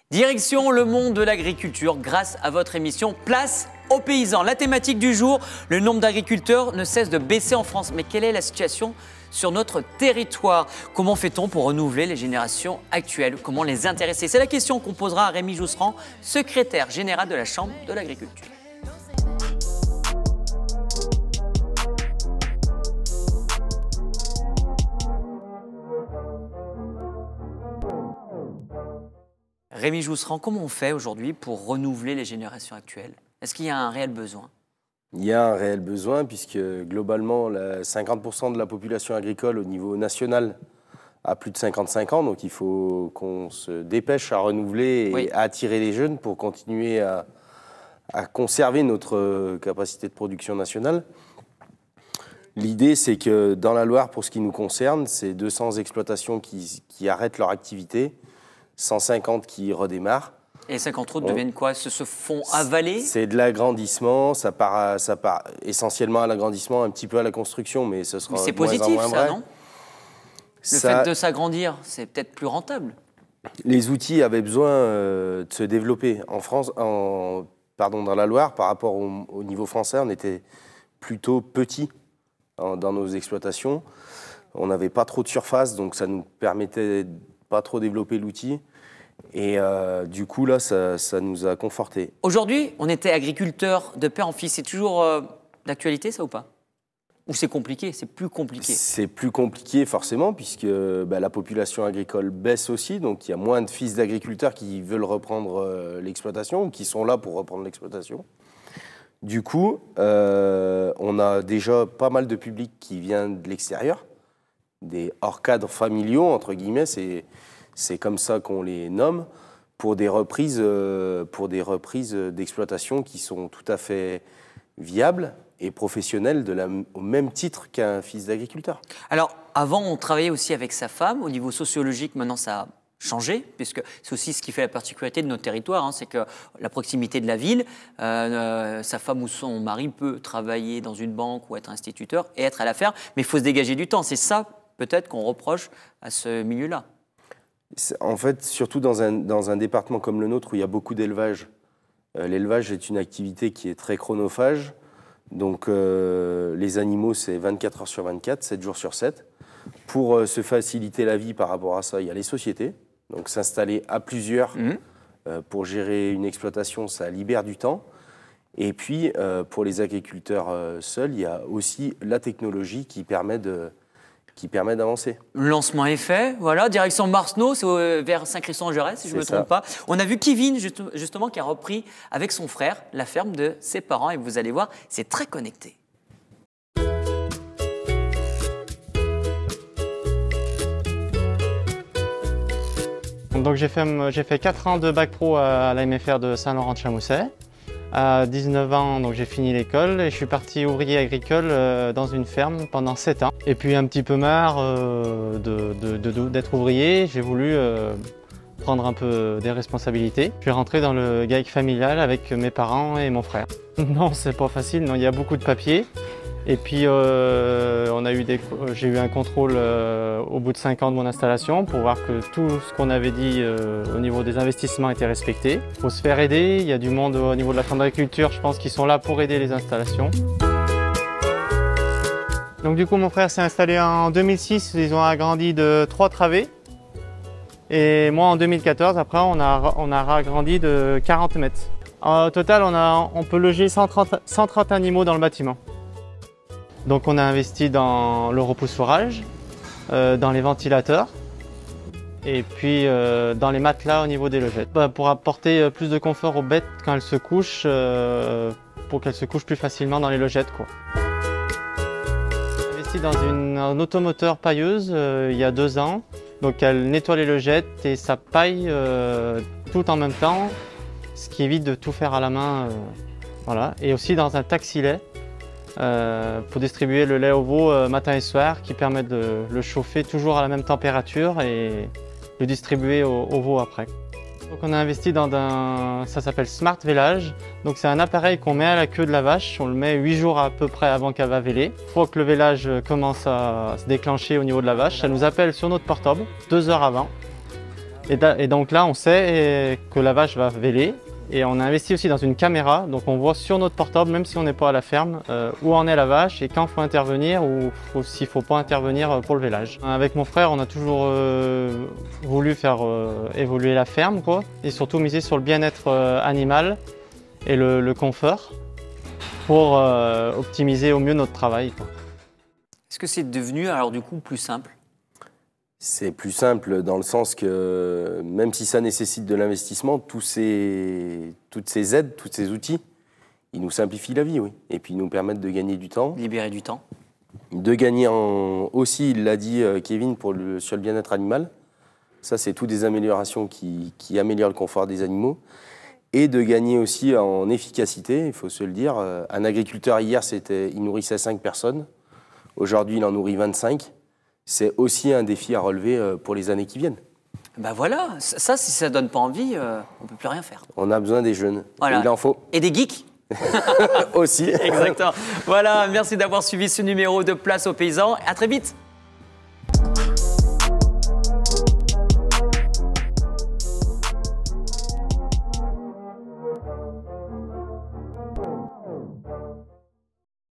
Direction le monde de l'agriculture grâce à votre émission Place aux paysans. La thématique du jour, le nombre d'agriculteurs ne cesse de baisser en France. Mais quelle est la situation sur notre territoire? Comment fait-on pour renouveler les générations actuelles? Comment les intéresser? C'est la question qu'on posera à Rémi Jousserand, secrétaire général de la Chambre de l'agriculture. Rémi Jousserand, comment on fait aujourd'hui pour renouveler les générations actuelles? Est-ce qu'il y a un réel besoin? Il y a un réel besoin puisque globalement, 50% de la population agricole au niveau national a plus de 55 ans. Donc il faut qu'on se dépêche à renouveler et à attirer les jeunes pour continuer à conserver notre capacité de production nationale. L'idée, c'est que dans la Loire, pour ce qui nous concerne, c'est 200 exploitations qui arrêtent leur activité, 150 qui redémarrent. Et 50 autres deviennent quoi? Se font avaler? C'est de l'agrandissement, ça part essentiellement à l'agrandissement, un petit peu à la construction, mais ce sera c'est positif, ça, non? Le fait de s'agrandir, c'est peut-être plus rentable. Les outils avaient besoin de se développer. En France, dans la Loire, par rapport au niveau français, on était plutôt petits dans nos exploitations. On n'avait pas trop de surface, donc ça nous permettait de pas trop développer l'outil. Et du coup, là, ça nous a confortés. Aujourd'hui, on était agriculteur de père en fils. C'est toujours d'actualité, ça, ou pas? Ou c'est compliqué? C'est plus compliqué? C'est plus compliqué, forcément, puisque la population agricole baisse aussi. Donc, il y a moins de fils d'agriculteurs qui veulent reprendre l'exploitation ou qui sont là pour reprendre l'exploitation. Du coup, on a déjà pas mal de public qui vient de l'extérieur, des hors-cadres familiaux, entre guillemets, c'est comme ça qu'on les nomme, pour des reprises d'exploitation qui sont tout à fait viables et professionnelles au même titre qu'un fils d'agriculteur. Alors, avant, on travaillait aussi avec sa femme. Au niveau sociologique, maintenant, ça a changé, puisque c'est aussi ce qui fait la particularité de notre territoire, hein, c'est que la proximité de la ville, sa femme ou son mari peut travailler dans une banque ou être instituteur et être à la ferme, mais il faut se dégager du temps. C'est ça, peut-être, qu'on reproche à ce milieu-là. En fait, surtout dans un département comme le nôtre où il y a beaucoup d'élevage, l'élevage est une activité qui est très chronophage. Donc les animaux, c'est 24 heures sur 24, 7 jours sur 7. Pour se faciliter la vie par rapport à ça, il y a les sociétés. Donc s'installer à plusieurs pour gérer une exploitation, ça libère du temps. Et puis pour les agriculteurs seuls, il y a aussi la technologie qui permet d'avancer. Le lancement est fait, voilà, direction Marsno, c'est vers Saint-Christon-en-Jarez, si je ne me trompe pas. On a vu Kevin, justement, qui a repris avec son frère la ferme de ses parents. Et vous allez voir, c'est très connecté. Donc j'ai fait 4 ans de bac pro à la MFR de Saint-Laurent-de-Chamousset. À 19 ans, donc j'ai fini l'école et je suis parti ouvrier agricole dans une ferme pendant 7 ans. Et puis un petit peu marre d'être ouvrier, j'ai voulu prendre un peu des responsabilités. Je suis rentré dans le GAEC familial avec mes parents et mon frère. Non, c'est pas facile, non, il y a beaucoup de papiers. Et puis j'ai eu un contrôle au bout de 5 ans de mon installation pour voir que tout ce qu'on avait dit au niveau des investissements était respecté. Il faut se faire aider, il y a du monde au niveau de la Chambre d'agriculture, je pense qu'ils sont là pour aider les installations. Donc du coup mon frère s'est installé en 2006, ils ont agrandi de 3 travées. Et moi en 2014, après on a agrandi de 40 mètres. Au total on peut loger 130 animaux dans le bâtiment. Donc on a investi dans le repousse-fourrage, dans les ventilateurs et puis dans les matelas au niveau des logettes. Pour apporter plus de confort aux bêtes quand elles se couchent, pour qu'elles se couchent plus facilement dans les logettes, quoi. J'ai investi dans un automoteur pailleuse il y a 2 ans. Donc elle nettoie les logettes et ça paille tout en même temps, ce qui évite de tout faire à la main. Voilà. Et aussi dans un taxi-lait. Pour distribuer le lait au veau matin et soir qui permet de le chauffer toujours à la même température et le distribuer au veau après. Donc on a investi dans ça s'appelle Smart Vélage. Donc c'est un appareil qu'on met à la queue de la vache, on le met 8 jours à peu près avant qu'elle va véler. Une fois que le vélage commence à se déclencher au niveau de la vache, ça nous appelle sur notre portable 2 heures avant. Et donc là, on sait que la vache va véler. Et on a investi aussi dans une caméra, donc on voit sur notre portable, même si on n'est pas à la ferme, où en est la vache et quand il faut intervenir ou s'il ne faut pas intervenir pour le vélage. Avec mon frère, on a toujours voulu faire évoluer la ferme, quoi, et surtout miser sur le bien-être animal et le confort pour optimiser au mieux notre travail, quoi. Est-ce que c'est devenu alors du coup plus simple? C'est plus simple dans le sens que même si ça nécessite de l'investissement, toutes ces aides, tous ces outils, ils nous simplifient la vie, oui. Et puis ils nous permettent de gagner du temps. Libérer du temps. De gagner aussi, il l'a dit Kevin, sur le bien-être animal. Ça, c'est toutes des améliorations qui améliorent le confort des animaux. Et de gagner aussi en efficacité, il faut se le dire. Un agriculteur, hier, il nourrissait 5 personnes. Aujourd'hui, il en nourrit 25. C'est aussi un défi à relever pour les années qui viennent. Ben voilà, ça, si ça ne donne pas envie, on ne peut plus rien faire. On a besoin des jeunes. Voilà. Il en faut. Et des geeks. Aussi. Exactement. Voilà, merci d'avoir suivi ce numéro de Place aux paysans. À très vite.